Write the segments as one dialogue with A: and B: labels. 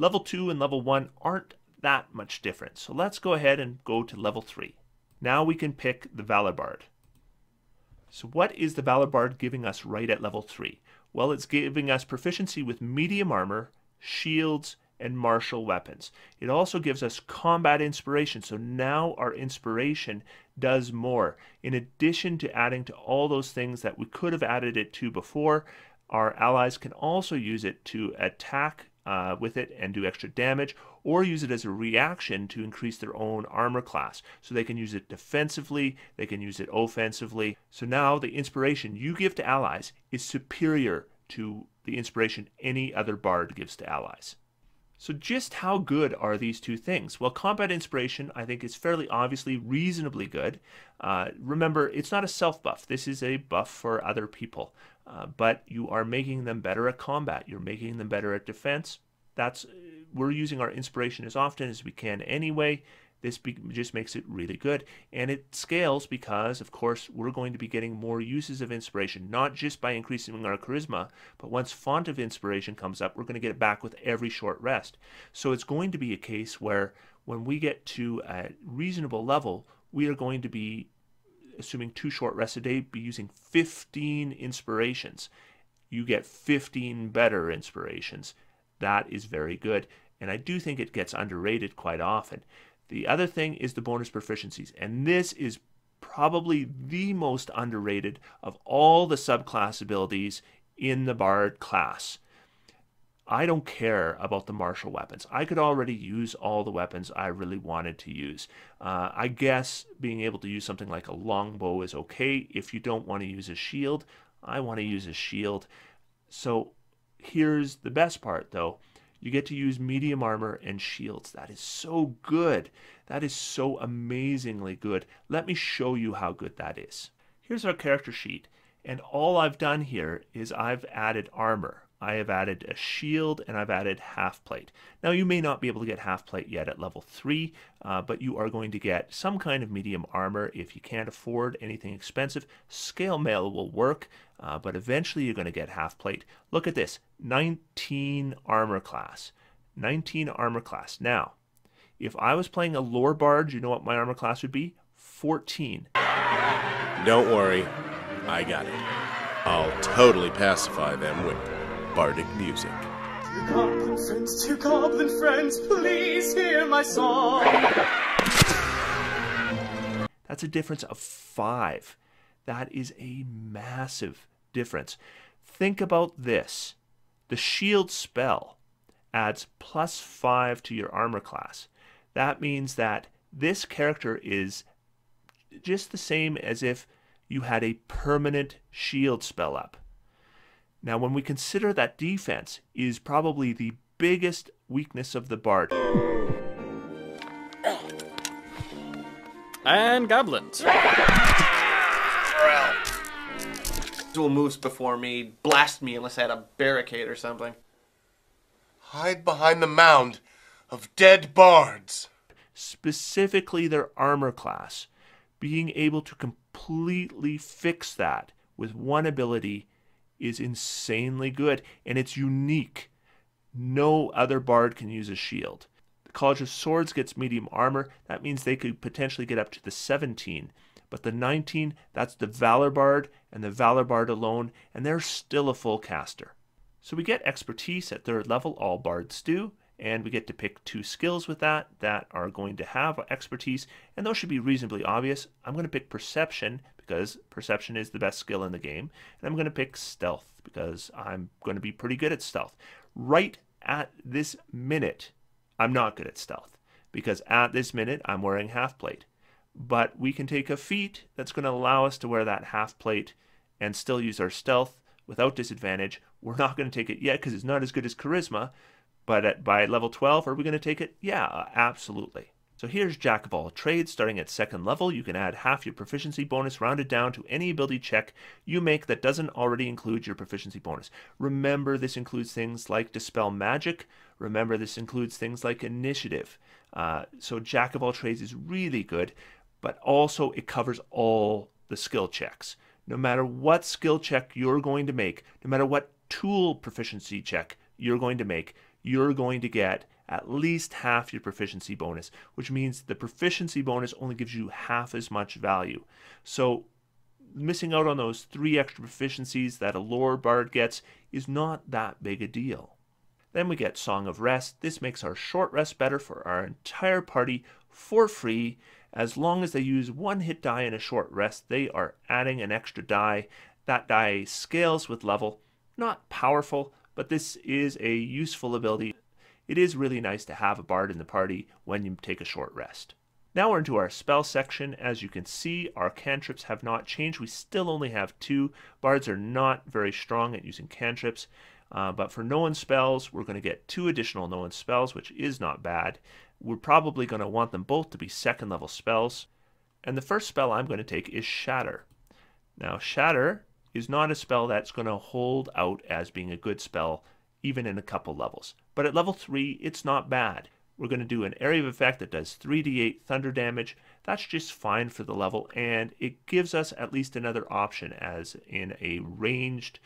A: Level 2 and level 1 aren't that much different. So let's go ahead and go to level 3. Now we can pick the Valor Bard. So what is the Valor Bard giving us right at level 3? Well, it's giving us proficiency with medium armor, shields, and martial weapons. It also gives us combat inspiration, so now our inspiration does more. In addition to adding to all those things that we could have added it to before, our allies can also use it to attack with it and do extra damage, or use it as a reaction to increase their own armor class. So they can use it defensively, they can use it offensively. So now the inspiration you give to allies is superior to the inspiration any other bard gives to allies. So just how good are these two things? Well, combat inspiration, I think, is fairly obviously reasonably good. Remember, it's not a self-buff. This is a buff for other people. But you are making them better at combat. You're making them better at defense. We're using our inspiration as often as we can anyway. This just makes it really good. And it scales because, of course, we're going to be getting more uses of inspiration, not just by increasing our charisma, but once Font of Inspiration comes up, we're going to get it back with every short rest. So it's going to be a case where when we get to a reasonable level, we are going to be, assuming 2 short rests a day, be using 15 inspirations. You get 15 better inspirations. That is very good. And I do think it gets underrated quite often. The other thing is the bonus proficiencies, and this is probably the most underrated of all the subclass abilities in the Bard class. I don't care about the martial weapons. I could already use all the weapons I really wanted to use. I guess being able to use something like a longbow is okay. If you don't want to use a shield, I want to use a shield. So here's the best part though. You get to use medium armor and shields. That is so good. That is so amazingly good. Let me show you how good that is. Here's our character sheet. And all I've done here is I've added armor. I have added a shield and I've added half plate. Now you may not be able to get half plate yet at level 3, but you are going to get some kind of medium armor if you can't afford anything expensive. Scale mail will work, but eventually you're going to get half plate. Look at this, 19 armor class. 19 armor class. Now, if I was playing a lore bard, you know what my armor class would be? 14.
B: Don't worry, I got it. I'll totally pacify them with bardic music.
C: Two goblin friends, please hear my song.
A: That's a difference of 5. That is a massive difference. Think about this. The shield spell adds +5 to your armor class. That means that this character is just the same as if you had a permanent shield spell up. Now, when we consider that defense is probably the biggest weakness of the bard.
D: And goblins.
E: Dual moves before me, blast me unless I had a barricade or something.
F: Hide behind the mound of dead bards.
A: Specifically their armor class. Being able to completely fix that with one ability is insanely good, and it's unique. No other bard can use a shield. The College of Swords gets medium armor. That means they could potentially get up to the 17. But the 19, that's the Valor Bard and the Valor Bard alone, and they're still a full caster. So we get expertise at 3rd level, all bards do, and we get to pick 2 skills with that are going to have expertise, and those should be reasonably obvious. I'm going to pick Perception, because Perception is the best skill in the game, and I'm going to pick Stealth, because I'm going to be pretty good at Stealth. Right at this minute, I'm not good at Stealth, because at this minute, I'm wearing half plate. But we can take a feat that's going to allow us to wear that half plate and still use our Stealth without disadvantage. We're not going to take it yet, because it's not as good as Charisma, but by level 12, are we going to take it? Yeah, absolutely. So here's Jack of all trades. Starting at 2nd level, you can add half your proficiency bonus rounded down to any ability check you make that doesn't already include your proficiency bonus. Remember, this includes things like Dispel Magic. Remember, this includes things like Initiative. So Jack of all trades is really good, but also it covers all the skill checks. No matter what skill check you're going to make, no matter what tool proficiency check you're going to make, you're going to get at least half your proficiency bonus, which means the proficiency bonus only gives you half as much value. So missing out on those 3 extra proficiencies that a Valor Bard gets is not that big a deal. Then we get Song of Rest. This makes our short rest better for our entire party for free. As long as they use 1 hit die in a short rest, they are adding an extra die. That die scales with level. Not powerful, but this is a useful ability. It is really nice to have a bard in the party when you take a short rest. Now we're into our spell section. As you can see, our cantrips have not changed. We still only have 2. Bards are not very strong at using cantrips. But for known spells, we're going to get 2 additional known spells, which is not bad. We're probably going to want them both to be 2nd level spells. And the first spell I'm going to take is Shatter. Now, Shatter is not a spell that's going to hold out as being a good spell, even in a couple levels. But at level 3, it's not bad. We're going to do an area of effect that does 3d8 thunder damage. That's just fine for the level, and it gives us at least another option as in a ranged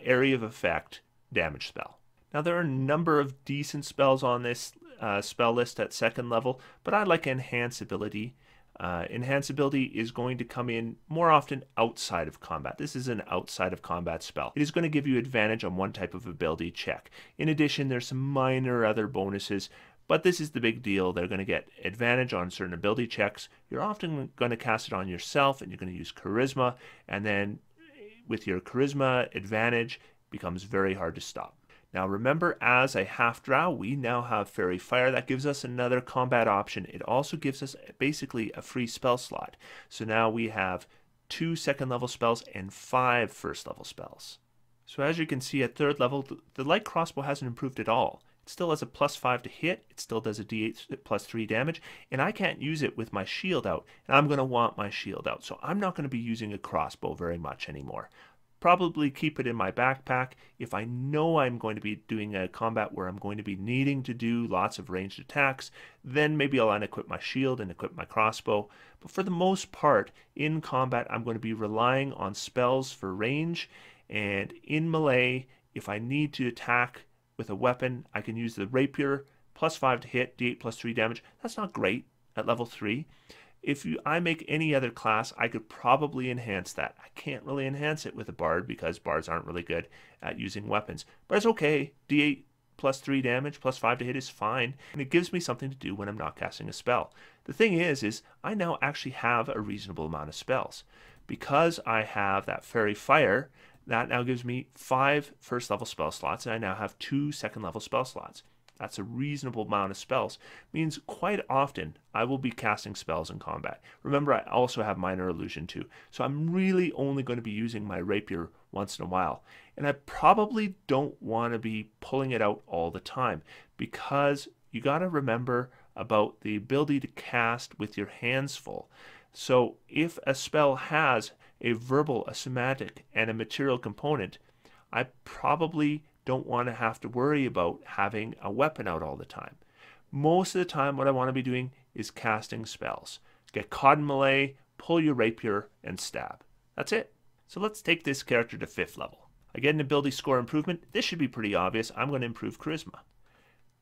A: area of effect damage spell. Now there are a number of decent spells on this spell list at 2nd level, but I like Enhance Ability. Enhance Ability is going to come in more often outside of combat. This is an outside of combat spell. It is going to give you advantage on one type of ability check. In addition, there's some minor other bonuses, but this is the big deal. They're going to get advantage on certain ability checks. You're often going to cast it on yourself, and you're going to use Charisma, and then with your Charisma advantage, becomes very hard to stop. Now remember, as a half drow, we now have Fairy Fire. That gives us another combat option. It also gives us basically a free spell slot. So now we have 2 2nd level spells and 5 1st level spells. So as you can see at 3rd level, the light crossbow hasn't improved at all. It still has a +5 to hit, it still does a d8 +3 damage, and I can't use it with my shield out, and I'm going to want my shield out. So I'm not going to be using a crossbow very much anymore. Probably keep it in my backpack. If I know I'm going to be doing a combat where I'm going to be needing to do lots of ranged attacks, then maybe I'll unequip my shield and equip my crossbow. But for the most part, in combat, I'm going to be relying on spells for range, and in melee, if I need to attack with a weapon, I can use the rapier, +5 to hit, d8 +3 damage. That's not great at level 3. If I make any other class, I could probably enhance that. I can't really enhance it with a bard because bards aren't really good at using weapons. But it's okay. d8 +3 damage, +5 to hit is fine. And it gives me something to do when I'm not casting a spell. The thing is I now actually have a reasonable amount of spells. Because I have that Fairy Fire, that now gives me 5 1st level spell slots, and I now have 2 2nd level spell slots. That's a reasonable amount of spells. Means quite often I will be casting spells in combat. Remember, I also have Minor Illusion too. So I'm really only going to be using my rapier once in a while. And I probably don't want to be pulling it out all the time, because you got to remember about the ability to cast with your hands full. So if a spell has a verbal, a somatic, and a material component, I probably don't want to have to worry about having a weapon out all the time. Most of the time, what I want to be doing is casting spells. Get caught in melee, pull your rapier, and stab. That's it. So let's take this character to 5th level. I get an ability score improvement. This should be pretty obvious. I'm going to improve Charisma.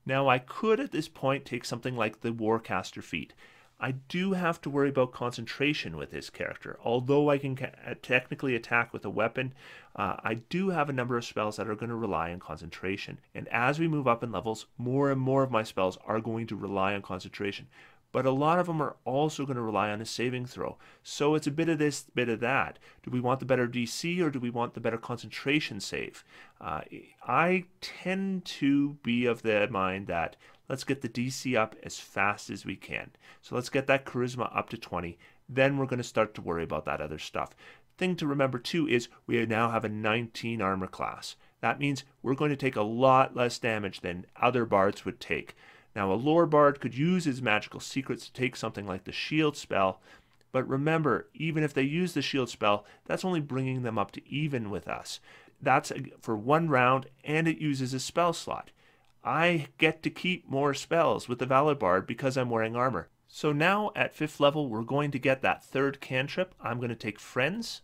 A: Now, I could at this point take something like the Warcaster feat. I do have to worry about concentration with this character. Although I can technically attack with a weapon, I do have a number of spells that are going to rely on concentration. And as we move up in levels, more and more of my spells are going to rely on concentration. But a lot of them are also going to rely on a saving throw. So it's a bit of this, bit of that. Do we want the better DC or do we want the better concentration save? I tend to be of the mind that let's get the DC up as fast as we can. So let's get that Charisma up to 20. Then we're going to start to worry about that other stuff. Thing to remember too is we now have a 19 armor class. That means we're going to take a lot less damage than other bards would take. Now a Valor Bard could use his magical secrets to take something like the shield spell, but remember, even if they use the shield spell, that's only bringing them up to even with us. That's for 1 round, and it uses a spell slot. I get to keep more spells with the Valor Bard because I'm wearing armor. So now at 5th level, we're going to get that 3rd cantrip. I'm going to take Friends.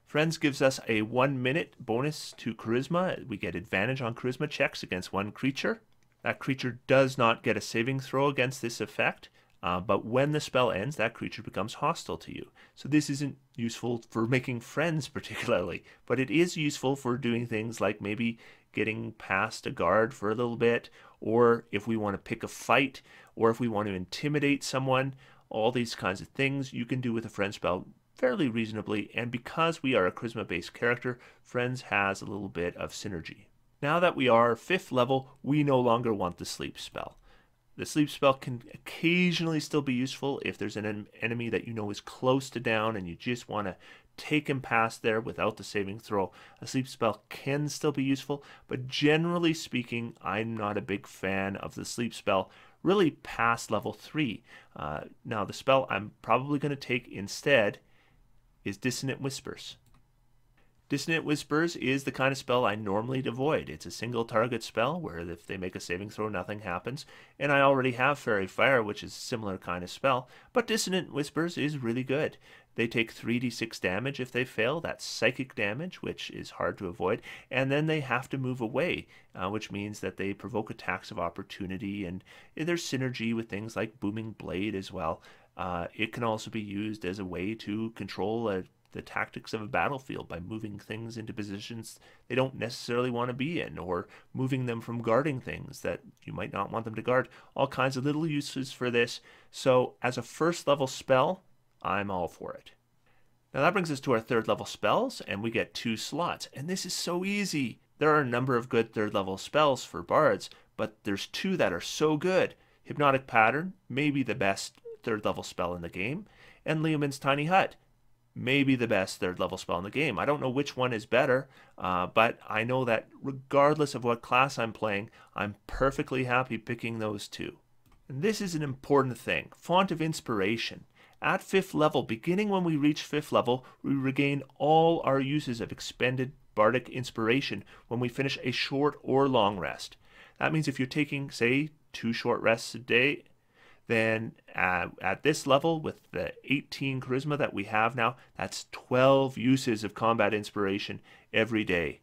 A: Friends gives us a 1-minute bonus to Charisma. We get advantage on Charisma checks against 1 creature. That creature does not get a saving throw against this effect, but when the spell ends, that creature becomes hostile to you. So this isn't useful for making friends particularly, but it is useful for doing things like maybe getting past a guard for a little bit, or if we want to pick a fight, or if we want to intimidate someone. All these kinds of things you can do with a friend spell fairly reasonably, and because we are a charisma-based character, Friends has a little bit of synergy. Now that we are 5th level, we no longer want the sleep spell. The sleep spell can occasionally still be useful if there's an enemy that you know is close to down and you just want to take him past there without the saving throw. A sleep spell can still be useful, but generally speaking, I'm not a big fan of the sleep spell really past level 3. Now the spell I'm probably going to take instead is Dissonant Whispers. Dissonant Whispers is the kind of spell I normally avoid. It's a single target spell where if they make a saving throw, nothing happens. And I already have Fairy Fire, which is a similar kind of spell. But Dissonant Whispers is really good. They take 3d6 damage if they fail. That's psychic damage, which is hard to avoid. And then they have to move away, which means that they provoke attacks of opportunity. And there's synergy with things like Booming Blade as well. It can also be used as a way to control the tactics of a battlefield by moving things into positions they don't necessarily want to be in, or moving them from guarding things that you might not want them to guard. All kinds of little uses for this. So as a 1st level spell, I'm all for it. Now that brings us to our 3rd level spells, and we get 2 slots. And this is so easy. There are a number of good 3rd level spells for bards, but there's 2 that are so good. Hypnotic Pattern, maybe the best 3rd level spell in the game, and Leomund's Tiny Hut, maybe the best 3rd level spell in the game. I don't know which one is better, but I know that regardless of what class I'm playing, I'm perfectly happy picking those 2. And this is an important thing. Font of Inspiration. At 5th level, beginning when we reach 5th level, we regain all our uses of expended bardic inspiration when we finish a short or long rest. That means if you're taking, say, 2 short rests a day, then at this level, with the 18 charisma that we have now, that's 12 uses of combat inspiration every day.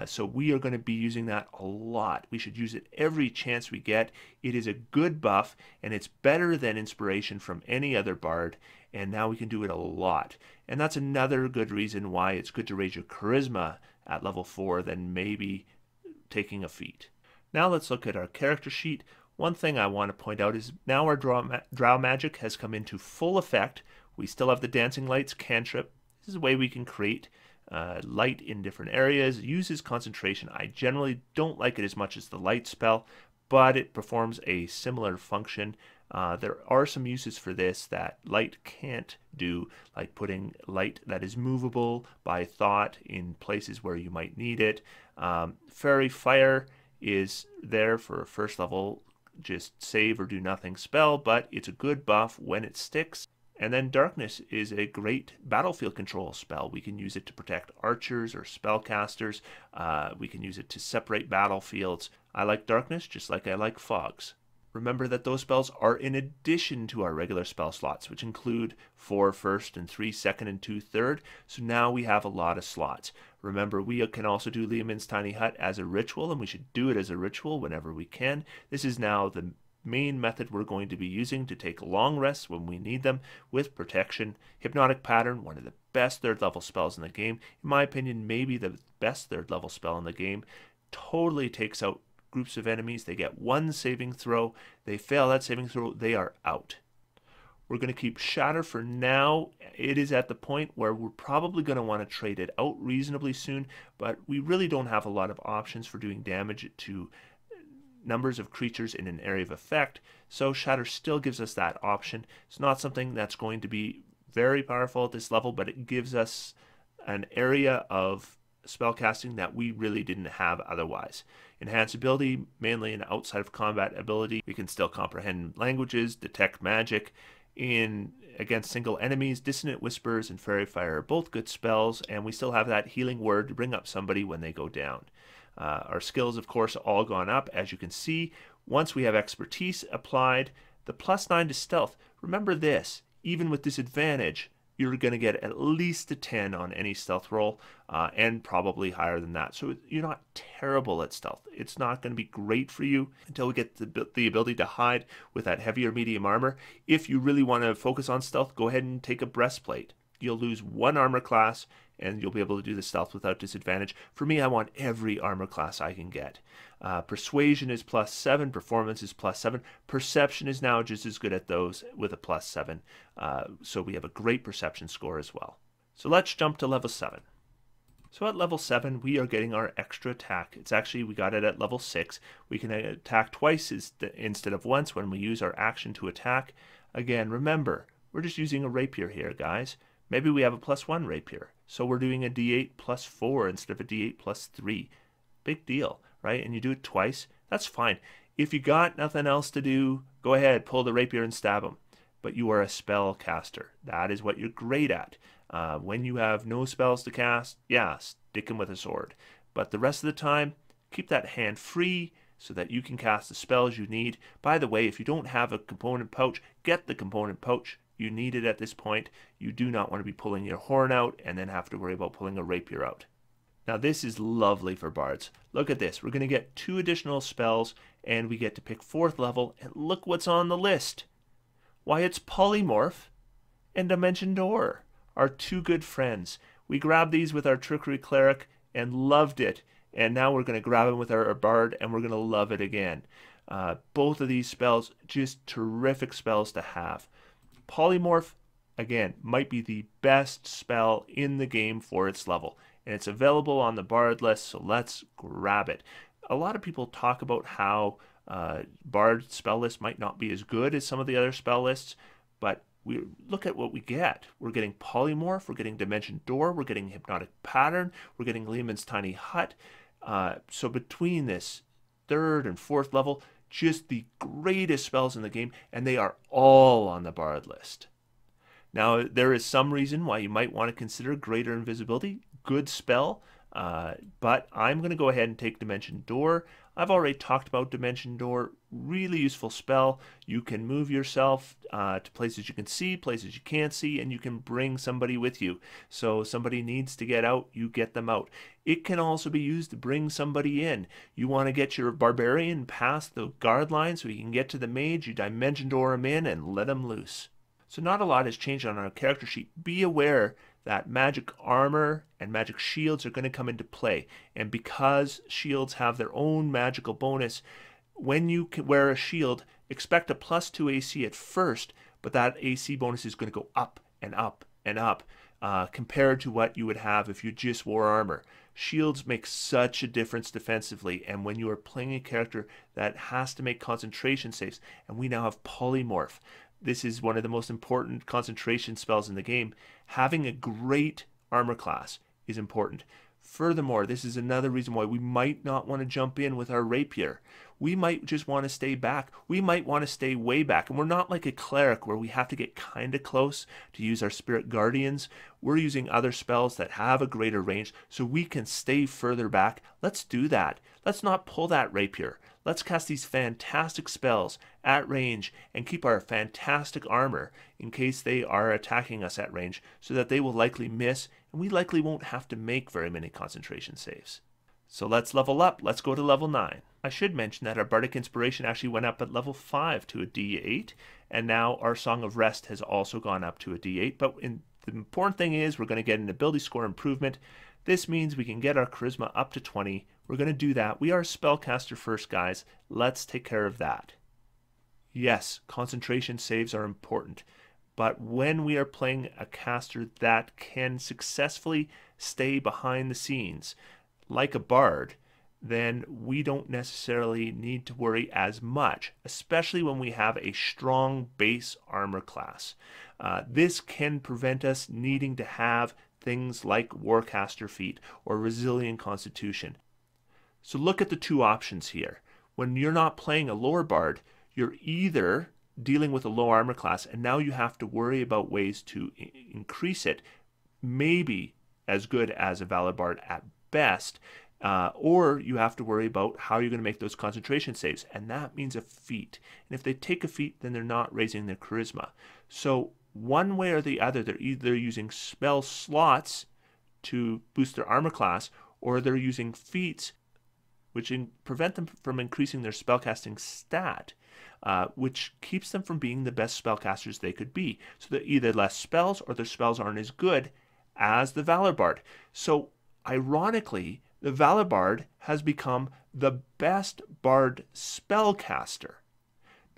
A: So we are going to be using that a lot. We should use it every chance we get. It is a good buff, and it's better than inspiration from any other bard, and now we can do it a lot. And that's another good reason why it's good to raise your charisma at level 4 than maybe taking a feat. Now let's look at our character sheet. One thing I want to point out is now our drow magic has come into full effect. We still have the Dancing Lights cantrip. This is a way we can create light in different areas. It uses concentration. I generally don't like it as much as the light spell, but it performs a similar function. There are some uses for this that light can't do, like putting light that is movable by thought in places where you might need it. Fairy Fire is there for a 1st level just save or do nothing spell, but it's a good buff when it sticks. And then Darkness is a great battlefield control spell. We can use it to protect archers or spellcasters. We can use it to separate battlefields. I like Darkness just like I like Fogs. Remember that those spells are in addition to our regular spell slots, which include 4 first and 3 second and 2 third. So now we have a lot of slots. Remember, we can also do Leomund's Tiny Hut as a ritual, and we should do it as a ritual whenever we can. This is now the main method we're going to be using to take long rests when we need them with protection. Hypnotic Pattern, one of the best 3rd level spells in the game. In my opinion, maybe the best 3rd level spell in the game. Totally takes out groups of enemies. They get 1 saving throw. They fail that saving throw, they are out. We're going to keep Shatter for now. It is at the point where we're probably going to want to trade it out reasonably soon, but we really don't have a lot of options for doing damage to numbers of creatures in an area of effect, so Shatter still gives us that option. It's not something that's going to be very powerful at this level, but it gives us an area of spellcasting that we really didn't have otherwise. Enhanced ability, mainly an outside of combat ability. We can still comprehend languages, detect magic. Against single enemies, Dissonant Whispers and Fairy Fire are both good spells, and we still have that healing word to bring up somebody when they go down. Our skills, of course, all gone up, as you can see. Once we have Expertise applied, the +9 to Stealth. Remember this, even with disadvantage, you're going to get at least a 10 on any stealth roll, and probably higher than that. So you're not terrible at stealth. It's not going to be great for you until we get the ability to hide with that heavier medium armor. If you really want to focus on stealth, go ahead and take a breastplate. You'll lose one armor class and you'll be able to do the stealth without disadvantage. For me, I want every armor class I can get. Persuasion is +7, performance is +7, perception is now just as good at those with a +7. So we have a great perception score as well. So let's jump to level 7. So at level 7, we are getting our extra attack. It's actually, we got it at level 6. We can attack twice instead of once when we use our action to attack. Again, remember, we're just using a rapier here, guys. Maybe we have a +1 rapier. So we're doing a d8 +4 instead of a d8 +3. Big deal, right? And you do it twice, that's fine. If you got nothing else to do, go ahead, pull the rapier and stab him. But you are a spell caster. That is what you're great at. When you have no spells to cast, yeah, stick him with a sword. But the rest of the time, keep that hand free so that you can cast the spells you need. By the way, if you don't have a component pouch, get the component pouch. You need it at this point. You do not want to be pulling your horn out and then have to worry about pulling a rapier out. Now this is lovely for bards. Look at this. We're going to get 2 additional spells and we get to pick 4th level, and look what's on the list. Why, it's Polymorph and Dimension Door, our 2 good friends. We grabbed these with our Trickery Cleric and loved it, and now we're going to grab them with our Bard and we're going to love it again. Both of these spells, just terrific spells to have. Polymorph, again, might be the best spell in the game for its level, and it's available on the Bard list, so let's grab it. A lot of people talk about how Bard spell lists might not be as good as some of the other spell lists, but we look at what we get. We're getting Polymorph, we're getting Dimension Door, we're getting Hypnotic Pattern, we're getting Lehman's Tiny Hut. So between this 3rd and 4th level, just the greatest spells in the game, and they are all on the Bard list. Now, there is some reason why you might want to consider Greater Invisibility. Good spell, but I'm going to go ahead and take Dimension Door. I've already talked about Dimension Door. Really useful spell. You can move yourself to places you can see, places you can't see, and you can bring somebody with you. So somebody needs to get out, you get them out. It can also be used to bring somebody in. You want to get your barbarian past the guard line so he can get to the mage, you Dimension Door him in and let him loose. So not a lot has changed on our character sheet. Be aware that magic armor and magic shields are going to come into play. And because shields have their own magical bonus, when you wear a shield, expect a +2 AC at first, but that AC bonus is going to go up and up and up compared to what you would have if you just wore armor. Shields make such a difference defensively, and when you are playing a character that has to make concentration saves, and we now have Polymorph. This is one of the most important concentration spells in the game. Having a great armor class is important. Furthermore, this is another reason why we might not want to jump in with our rapier. We might just want to stay back. We might want to stay way back. And we're not like a cleric where we have to get kind of close to use our spirit guardians. We're using other spells that have a greater range so we can stay further back. Let's do that. Let's not pull that rapier. Let's cast these fantastic spells at range and keep our fantastic armor in case they are attacking us at range so that they will likely miss and we likely won't have to make very many concentration saves. So let's level up. Let's go to level 9. I should mention that our Bardic Inspiration actually went up at level 5 to a D8, and now our Song of Rest has also gone up to a D8. But the important thing is we're going to get an ability score improvement. This means we can get our charisma up to 20. We're going to do that. We are a spellcaster first, guys. Let's take care of that. Yes, concentration saves are important, but when we are playing a caster that can successfully stay behind the scenes, like a bard, then we don't necessarily need to worry as much, especially when we have a strong base armor class. This can prevent us needing to have things like Warcaster feat or Resilient Constitution. So look at the 2 options here. When you're not playing a lower bard, you're either dealing with a low armor class and now you have to worry about ways to increase it, maybe as good as a Valor Bard at best, or you have to worry about how you're going to make those concentration saves, and that means a feat. And if they take a feat, then they're not raising their charisma. So one way or the other, they're either using spell slots to boost their armor class, or they're using feats which prevent them from increasing their spellcasting stat, which keeps them from being the best spellcasters they could be. So they're either less spells or their spells aren't as good as the Valor Bard. So ironically, the Valor Bard has become the best bard spellcaster.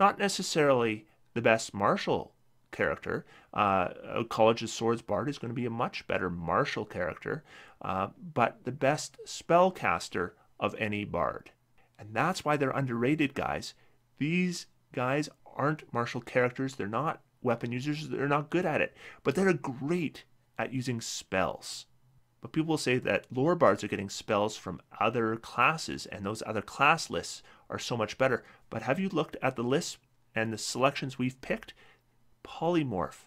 A: Not necessarily the best martial character. A College of Swords bard is going to be a much better martial character, but the best spellcaster of any bard. And that's why they're underrated, guys. These guys aren't martial characters. They're not weapon users. They're not good at it, but they're great at using spells. But people will say that lore bards are getting spells from other classes, and those other class lists are so much better. But have you looked at the lists and the selections we've picked? Polymorph,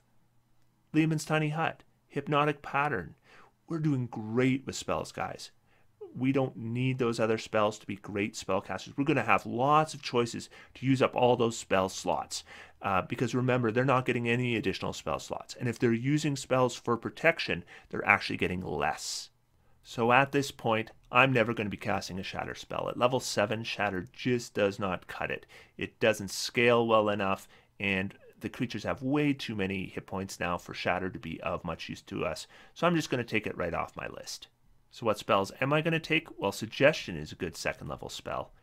A: Lehman's Tiny Hut, Hypnotic Pattern. We're doing great with spells, guys. We don't need those other spells to be great spellcasters. We're going to have lots of choices to use up all those spell slots. Because remember, they're not getting any additional spell slots. And if they're using spells for protection, they're actually getting less. So at this point, I'm never going to be casting a Shatter spell. At level 7, Shatter just does not cut it. It doesn't scale well enough, and the creatures have way too many hit points now for Shatter to be of much use to us. So I'm just going to take it right off my list. So what spells am I going to take? Well, Suggestion is a good second level spell.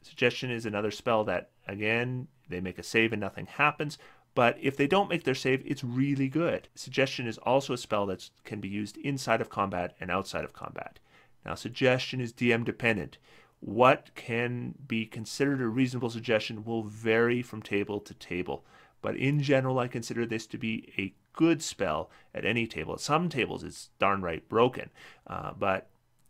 A: Suggestion is another spell that, again, they make a save and nothing happens, but if they don't make their save, it's really good. Suggestion is also a spell that can be used inside of combat and outside of combat. Now, Suggestion is DM dependent. What can be considered a reasonable suggestion will vary from table to table, but in general, I consider this to be a good spell at any table. At some tables, it's darn right broken, but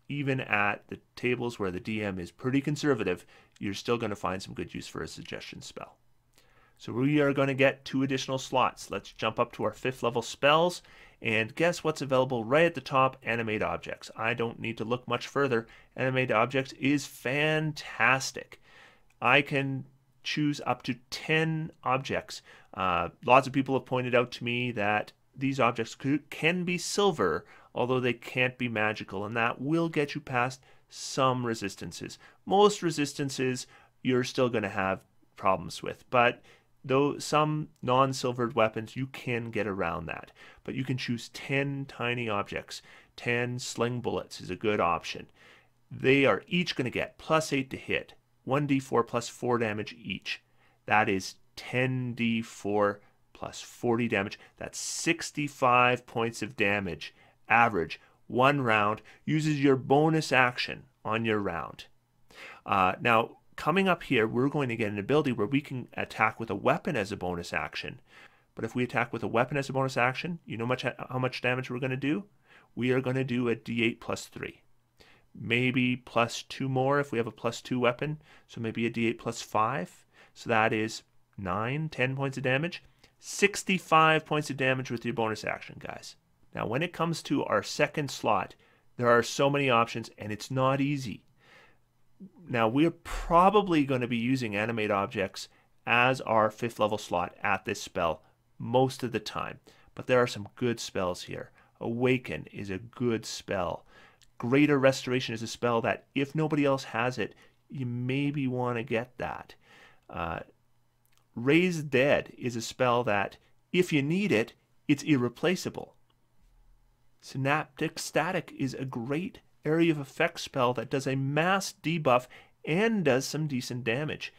A: even at the tables where the DM is pretty conservative, you're still going to find some good use for a Suggestion spell. So we are going to get 2 additional slots. Let's jump up to our 5th level spells, and guess what's available right at the top? Animate Objects. I don't need to look much further. Animate Objects is fantastic. I can choose up to 10 objects. Lots of people have pointed out to me that these objects can be silver, although they can't be magical, and that will get you past some resistances. Most resistances you're still going to have problems with, but though some non-silvered weapons, you can get around that. But you can choose 10 tiny objects. 10 sling bullets is a good option. They are each going to get +8 to hit, 1d4 plus 4 damage each. That is 10d4 plus 40 damage. That's 65 points of damage average. 1 round. Uses your bonus action on your round. Now, coming up here, we're going to get an ability where we can attack with a weapon as a bonus action. But if we attack with a weapon as a bonus action, you know how much damage we're going to do? We are going to do a d8 plus 3. Maybe plus 2 more if we have a plus 2 weapon. So maybe a d8 plus 5. So that is 10 points of damage. 65 points of damage with your bonus action, guys. Now, when it comes to our second slot, there are so many options, and it's not easy. Now, we're probably going to be using Animate Objects as our 5th level slot at this spell most of the time. But there are some good spells here. Awaken is a good spell. Greater Restoration is a spell that, if nobody else has it, you maybe want to get that. Raise Dead is a spell that, if you need it, it's irreplaceable. Synaptic Static is a great area of effect spell that does a mass debuff and does some decent damage.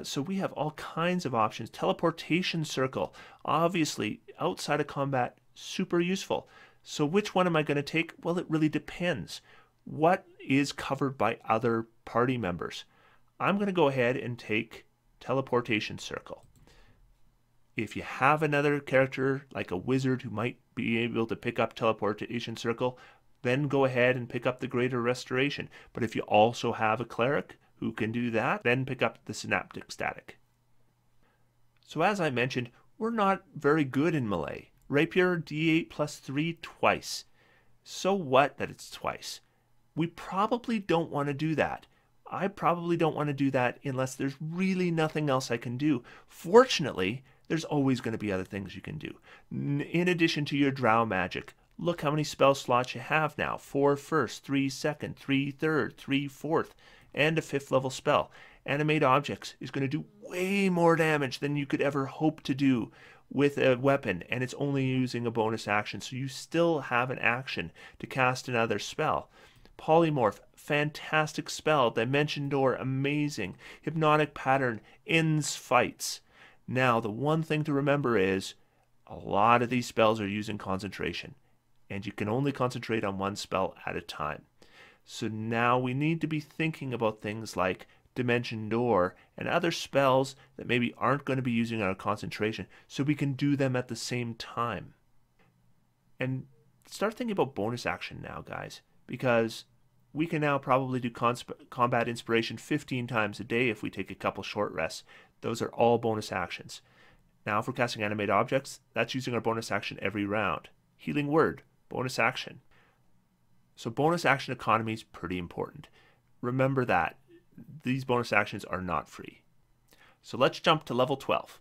A: So we have all kinds of options. Teleportation Circle, obviously outside of combat, super useful. So which one am I going to take? Well, it really depends. What is covered by other party members? I'm going to go ahead and take Teleportation Circle. If you have another character like a wizard who might be able to pick up Teleportation Circle, then go ahead and pick up the Greater Restoration. But if you also have a cleric who can do that, then pick up the Synaptic Static. So as I mentioned, we're not very good in melee. Rapier d8 plus 3 twice. So what that it's twice? We probably don't want to do that. I probably don't want to do that unless there's really nothing else I can do. Fortunately, there's always going to be other things you can do. In addition to your drow magic, look how many spell slots you have now. 4 first, 3 second, 3 third, 3 fourth, and a 5th level spell. Animate Objects is going to do way more damage than you could ever hope to do with a weapon, and it's only using a bonus action, so you still have an action to cast another spell. Polymorph, fantastic spell. Dimension Door, amazing. Hypnotic Pattern, ends fights. Now, the one thing to remember is a lot of these spells are using concentration, and you can only concentrate on one spell at a time. So now we need to be thinking about things like Dimension Door and other spells that maybe aren't going to be using our concentration, so we can do them at the same time. And start thinking about bonus action now, guys, because we can now probably do combat inspiration 15 times a day if we take a couple short rests. Those are all bonus actions. Now if we're casting Animate Objects, that's using our bonus action every round. Healing Word, bonus action. So bonus action economy is pretty important. Remember that. These bonus actions are not free. So let's jump to level 12.